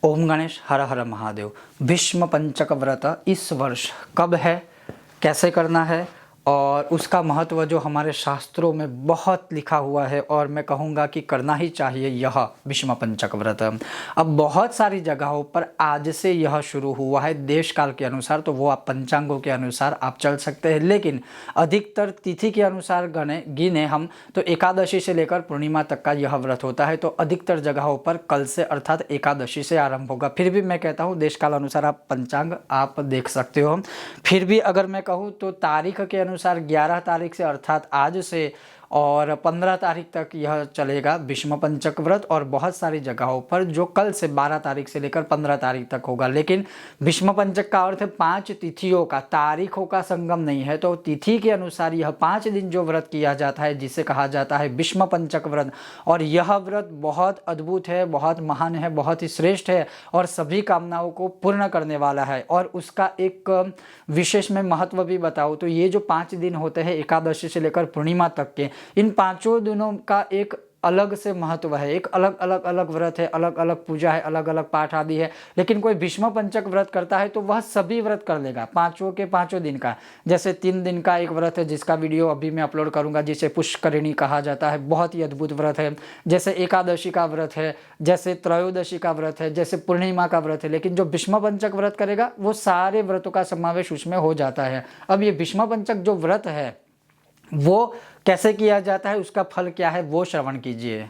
ओम गणेश हर हर महादेव। भीष्म पंचक व्रत इस वर्ष कब है, कैसे करना है और उसका महत्व जो हमारे शास्त्रों में बहुत लिखा हुआ है और मैं कहूँगा कि करना ही चाहिए यह भीष्म पंचक व्रत। अब बहुत सारी जगहों पर आज से यह शुरू हुआ है देश काल के अनुसार, तो वो आप पंचांगों के अनुसार आप चल सकते हैं, लेकिन अधिकतर तिथि के अनुसार गिने हम तो एकादशी से लेकर पूर्णिमा तक का यह व्रत होता है। तो अधिकतर जगहों पर कल से अर्थात एकादशी से आरंभ होगा। फिर भी मैं कहता हूँ देश काल अनुसार आप पंचांग आप देख सकते हो। फिर भी अगर मैं कहूँ तो तारीख के अनुसार 11 तारीख से अर्थात आज से और 15 तारीख तक यह चलेगा भीष्म पंचक व्रत, और बहुत सारी जगहों पर जो कल से 12 तारीख से लेकर 15 तारीख तक होगा। लेकिन भीष्म पंचक का अर्थ है 5 तिथियों का, तारीखों का संगम नहीं है। तो तिथि के अनुसार यह 5 दिन जो व्रत किया जाता है जिसे कहा जाता है भीष्म पंचक व्रत, और यह व्रत बहुत अद्भुत है, बहुत महान है, बहुत ही श्रेष्ठ है और सभी कामनाओं को पूर्ण करने वाला है। और उसका एक विशेष में महत्व भी बताऊँ तो ये जो 5 दिन होते हैं एकादशी से लेकर पूर्णिमा तक के, इन 5 दिनों का एक अलग से महत्व है। एक अलग व्रत है, अलग अलग पूजा है, अलग अलग पाठ आदि है। लेकिन कोई भीष्म पंचक व्रत करता है तो वह सभी व्रत कर लेगा 5 के 5 दिन का। जैसे 3 दिन का एक व्रत है जिसका वीडियो अभी मैं अपलोड करूंगा, जिसे पुष्करिणी कहा जाता है, बहुत ही अद्भुत व्रत है। जैसे एकादशी का व्रत है, जैसे त्रयोदशी का व्रत है, जैसे पूर्णिमा का व्रत है। लेकिन जो भीष्म पंचक व्रत करेगा वो सारे व्रतों का समावेश उसमें हो जाता है। अब ये भीष्म पंचक जो व्रत है वो कैसे किया जाता है, उसका फल क्या है, वो श्रवण कीजिए।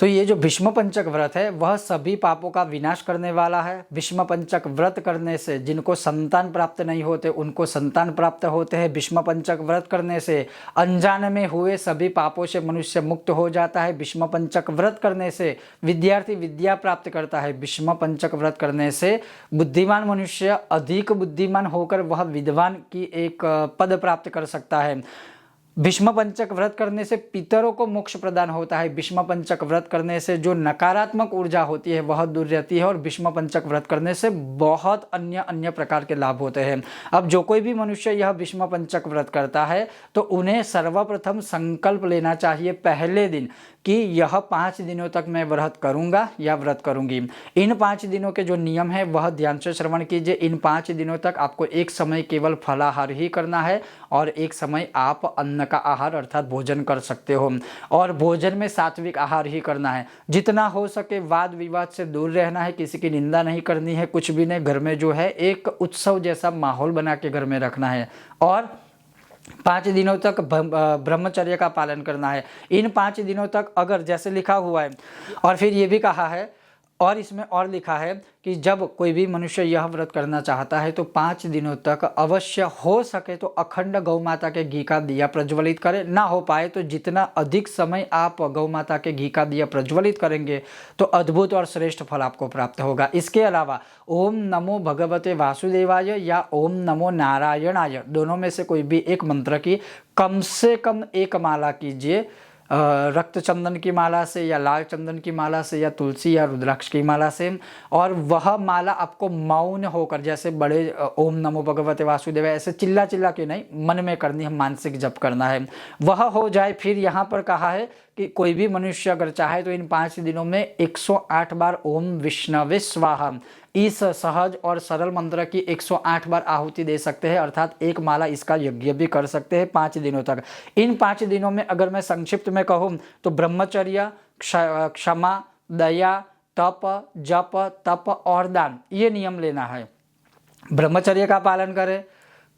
तो ये जो भीष्म पंचक व्रत है वह सभी पापों का विनाश करने वाला है। भीष्म पंचक व्रत करने से जिनको संतान प्राप्त नहीं होते उनको संतान प्राप्त होते हैं। भीष्म पंचक व्रत करने से अनजाने में हुए सभी पापों से मनुष्य मुक्त हो जाता है। भीष्म पंचक व्रत करने से विद्यार्थी विद्या प्राप्त करता है। भीष्म पंचक व्रत करने से बुद्धिमान मनुष्य अधिक बुद्धिमान होकर वह विद्वान की एक पद प्राप्त कर सकता है। भीष्म पंचक व्रत करने से पितरों को मोक्ष प्रदान होता है। भीष्म पंचक व्रत करने से जो नकारात्मक ऊर्जा होती है वह दूर रहती है, और भीष्म पंचक व्रत करने से बहुत अन्य प्रकार के लाभ होते हैं। अब जो कोई भी मनुष्य यह भीष्म पंचक व्रत करता है तो उन्हें सर्वप्रथम संकल्प लेना चाहिए पहले दिन कि यह 5 दिनों तक मैं व्रत करूंगा या व्रत करूंगी। इन 5 दिनों के जो नियम है वह ध्यान से श्रवण कीजिए। इन 5 दिनों तक आपको एक समय केवल फलाहार ही करना है और एक समय आप अन्न का आहार अर्थात भोजन कर सकते हो, और भोजन में सात्विक आहार ही करना है। जितना हो सके वाद विवाद से दूर रहना है, किसी की निंदा नहीं करनी है, कुछ भी नहीं। घर में जो है एक उत्सव जैसा माहौल बना के घर में रखना है, और 5 दिनों तक ब्रह्मचर्य का पालन करना है। इन 5 दिनों तक अगर जैसे लिखा हुआ है, और फिर ये भी कहा है और इसमें और लिखा है कि जब कोई भी मनुष्य यह व्रत करना चाहता है तो 5 दिनों तक अवश्य हो सके तो अखंड गौ माता के घी का दिया प्रज्वलित करें। ना हो पाए तो जितना अधिक समय आप गौ माता के घी का दिया प्रज्वलित करेंगे तो अद्भुत और श्रेष्ठ फल आपको प्राप्त होगा। इसके अलावा ओम नमो भगवते वासुदेवाय या ओम नमो नारायणाय, दोनों में से कोई भी एक मंत्र की कम से कम एक माला कीजिए। रक्त चंदन की माला से या लाल चंदन की माला से या तुलसी या रुद्राक्ष की माला से, और वह माला आपको मौन होकर, जैसे बड़े ओम नमो भगवते वासुदेवाय ऐसे चिल्ला के नहीं, मन में करनी है, मानसिक जप करना है, वह हो जाए। फिर यहाँ पर कहा है कि कोई भी मनुष्य अगर चाहे तो इन 5 दिनों में 108 बार ओम विष्णवे स्वाहा इस सहज और सरल मंत्र की 108 बार आहुति दे सकते हैं, अर्थात एक माला इसका यज्ञ भी कर सकते हैं 5 दिनों तक। इन 5 दिनों में अगर मैं संक्षिप्त में कहूँ तो ब्रह्मचर्य, क्षमा, दया, तप, जप, तप और दान, ये नियम लेना है। ब्रह्मचर्य का पालन करें,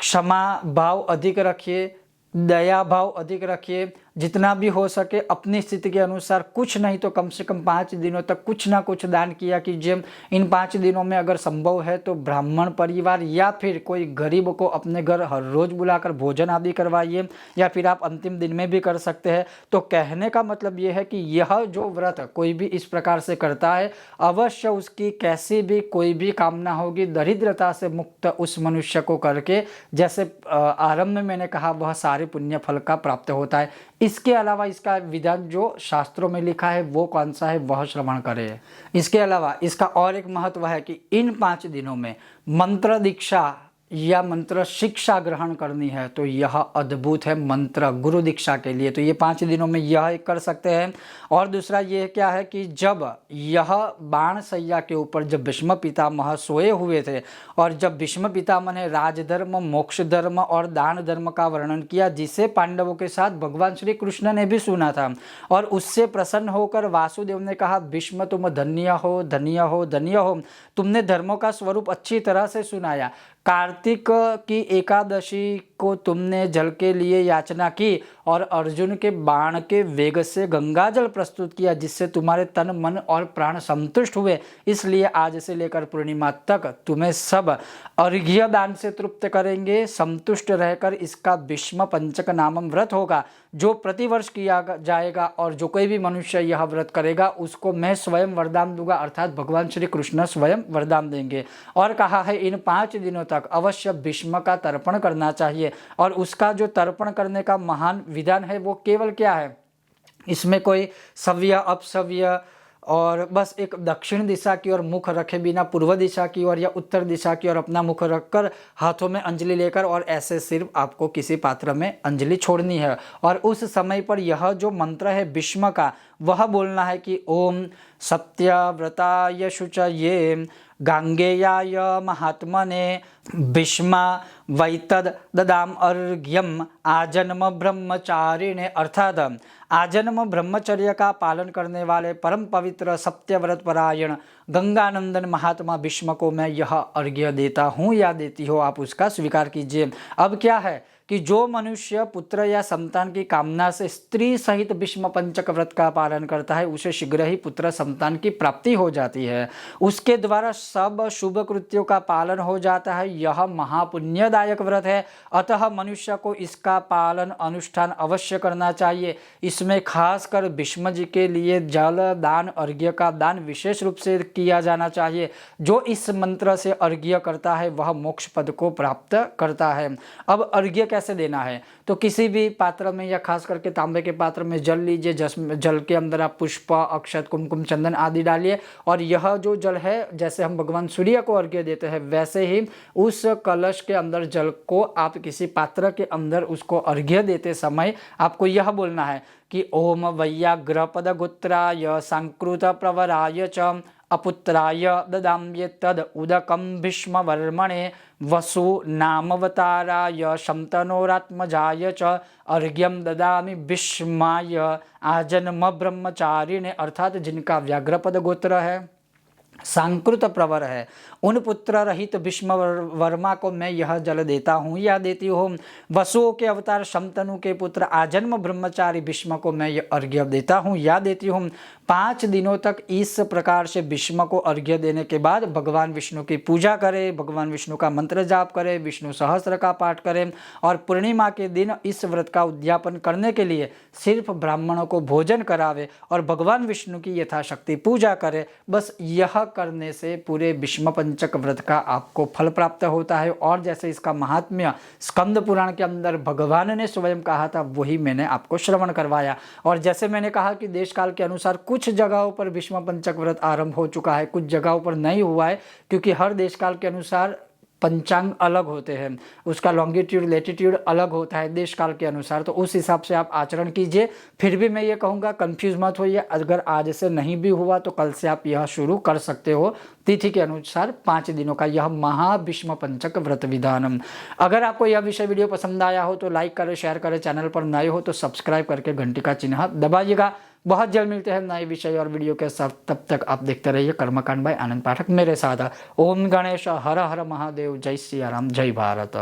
क्षमा भाव अधिक रखिए, दया भाव अधिक रखिए, जितना भी हो सके अपनी स्थिति के अनुसार कुछ नहीं तो कम से कम 5 दिनों तक कुछ ना कुछ दान किया कीजिए। इन 5 दिनों में अगर संभव है तो ब्राह्मण परिवार या फिर कोई गरीब को अपने घर हर रोज बुलाकर भोजन आदि करवाइए, या फिर आप अंतिम दिन में भी कर सकते हैं। तो कहने का मतलब ये है कि यह जो व्रत कोई भी इस प्रकार से करता है अवश्य उसकी कैसी भी कोई भी कामना होगी दरिद्रता से मुक्त उस मनुष्य को करके, जैसे आरंभ में मैंने कहा, वह सारे पुण्य फल का प्राप्त होता है। इसके अलावा इसका विधान जो शास्त्रों में लिखा है वो कौन सा है वह श्रवण करें। इसके अलावा इसका और एक महत्व है कि इन 5 दिनों में मंत्र दीक्षा या मंत्र शिक्षा ग्रहण करनी है तो यह अद्भुत है मंत्र गुरु दीक्षा के लिए। तो ये 5 दिनों में यह कर सकते हैं। और दूसरा ये क्या है कि जब यह बाण सैया के ऊपर जब भीष्म पितामह सोए हुए थे और जब भीष्म पितामह ने राजधर्म, मोक्ष धर्म और दान धर्म का वर्णन किया, जिसे पांडवों के साथ भगवान श्री कृष्ण ने भी सुना था, और उससे प्रसन्न होकर वासुदेव ने कहा, भीष्म तुम धन्य हो, धन्य हो, धन्य हो, तुमने धर्मों का स्वरूप अच्छी तरह से सुनाया। कार्तिक की एकादशी को तुमने जल के लिए याचना की और अर्जुन के बाण के वेग से गंगा जल प्रस्तुत किया, जिससे तुम्हारे तन, मन और प्राण संतुष्ट हुए। इसलिए आज से लेकर पूर्णिमा तक तुम्हें सब अर्घ्य दान से तृप्त करेंगे। संतुष्ट रहकर इसका भीष्म पंचक नामक व्रत होगा, जो प्रतिवर्ष किया जाएगा, और जो कोई भी मनुष्य यह व्रत करेगा उसको मैं स्वयं वरदान दूंगा, अर्थात भगवान श्री कृष्ण स्वयं वरदान देंगे। और कहा है इन 5 दिनों तक अवश्य भीष्म का तर्पण करना चाहिए। और उसका जो तर्पण करने का महान विधान है वो केवल क्या है, इसमें कोई सव्य, अपसव्य और बस एक दक्षिण दिशा की ओर मुख रखे बिना पूर्व दिशा की ओर या उत्तर दिशा की ओर अपना मुख रखकर हाथों में अंजलि लेकर और ऐसे सिर्फ आपको किसी पात्र में अंजलि छोड़नी है। और उस समय पर यह जो मंत्र है भीष्म का, वह बोलना है कि ओम सत्यव्रताय शुचये गांगेयाय महात्मने भीष्मा वैतद ददाम अर्घ्यम आजन्म ब्रह्मचारिणे, अर्थात आजन्म ब्रह्मचर्य का पालन करने वाले परम पवित्र सत्यव्रत परायण गंगानंदन महात्मा भीष्म को मैं यह अर्घ्य देता हूँ या देती हो, आप उसका स्वीकार कीजिए। अब क्या है कि जो मनुष्य पुत्र या संतान की कामना से स्त्री सहित भीष्म पंचक व्रत का पालन करता है, उसे शीघ्र ही पुत्र संतान की प्राप्ति हो जाती है। उसके द्वारा सब शुभ कृत्यों का पालन हो जाता है। यह महापुण्यदायक व्रत है, अतः मनुष्य को इसका पालन अनुष्ठान अवश्य करना चाहिए। इसमें खासकर भीष्म जी के लिए जल दान, अर्घ्य का दान विशेष रूप से किया जाना चाहिए। जो इस मंत्र से अर्घ्य करता है वह मोक्ष पद को प्राप्त करता है। अब अर्घ्य कैसे देना है, तो किसी भी पात्र में या खास करके तांबे के पात्र में जल लीजिए। जल के अंदर आप पुष्प, अक्षत, कुमकुम, चंदन आदि डालिए। और यह जो जल है, जैसे हम भगवान सूर्य को अर्घ्य देते हैं, वैसे ही उस कलश के अंदर जल को आप किसी पात्र के अंदर उसको अर्घ्य देते समय आपको यह बोलना है कि ओम वैयाग्रपद गोत्राय सांकृत प्रवराय च अपुत्राय ददाम्ये तद उदकं भीष्म वर्मणे वसु नामवताराय शंतनोरात्मजाय च अर्घ्यम ददामि भीष्माय आजन्म ब्रह्मचारिणे, अर्थात जिनका व्याघ्रपद गोत्र है, सांकृत प्रवर है, उन पुत्र रहित भीष्म वर्मा को मैं यह जल देता हूँ या देती हूँ। वसुओं के अवतार शंतनु के पुत्र आजन्म ब्रह्मचारी भीष्म को मैं यह अर्घ्य देता हूँ या देती हूँ। 5 दिनों तक इस प्रकार से भीष्म को अर्घ्य देने के बाद भगवान विष्णु की पूजा करें, भगवान विष्णु का मंत्र जाप करें, विष्णु सहस्त्र का पाठ करें, और पूर्णिमा के दिन इस व्रत का उद्यापन करने के लिए सिर्फ ब्राह्मणों को भोजन करावे और भगवान विष्णु की यथाशक्ति पूजा करें। बस यह करने से पूरे भीष्म पंचक व्रत का आपको फल प्राप्त होता है। और जैसे इसका महात्म्य स्कंद पुराण के अंदर भगवान ने स्वयं कहा था, वही मैंने आपको श्रवण करवाया। और जैसे मैंने कहा कि देश काल के अनुसार कुछ जगहों पर भीष्म पंचक व्रत आरंभ हो चुका है, कुछ जगहों पर नहीं हुआ है, क्योंकि हर देश काल के अनुसार पंचांग अलग होते हैं, उसका लॉन्गिट्यूड लेटिट्यूड अलग होता है देश काल के अनुसार। तो उस हिसाब से आप आचरण कीजिए। फिर भी मैं ये कहूँगा कंफ्यूज मत होइए, अगर आज से नहीं भी हुआ तो कल से आप यह शुरू कर सकते हो। तिथि के अनुसार 5 दिनों का यह महाभीष्म पंचक व्रत विधानम। अगर आपको यह विषय वीडियो पसंद आया हो तो लाइक करें, शेयर करें, चैनल पर नए हो तो सब्सक्राइब करके घंटी का चिन्ह दबाइएगा। बहुत जल्द मिलते हैं नए विषय और वीडियो के साथ, तब तक आप देखते रहिए कर्मकांड बाय आनंद पाठक मेरे साथ। ओम गणेश, हर हर महादेव, जय सिया राम, जय भारत।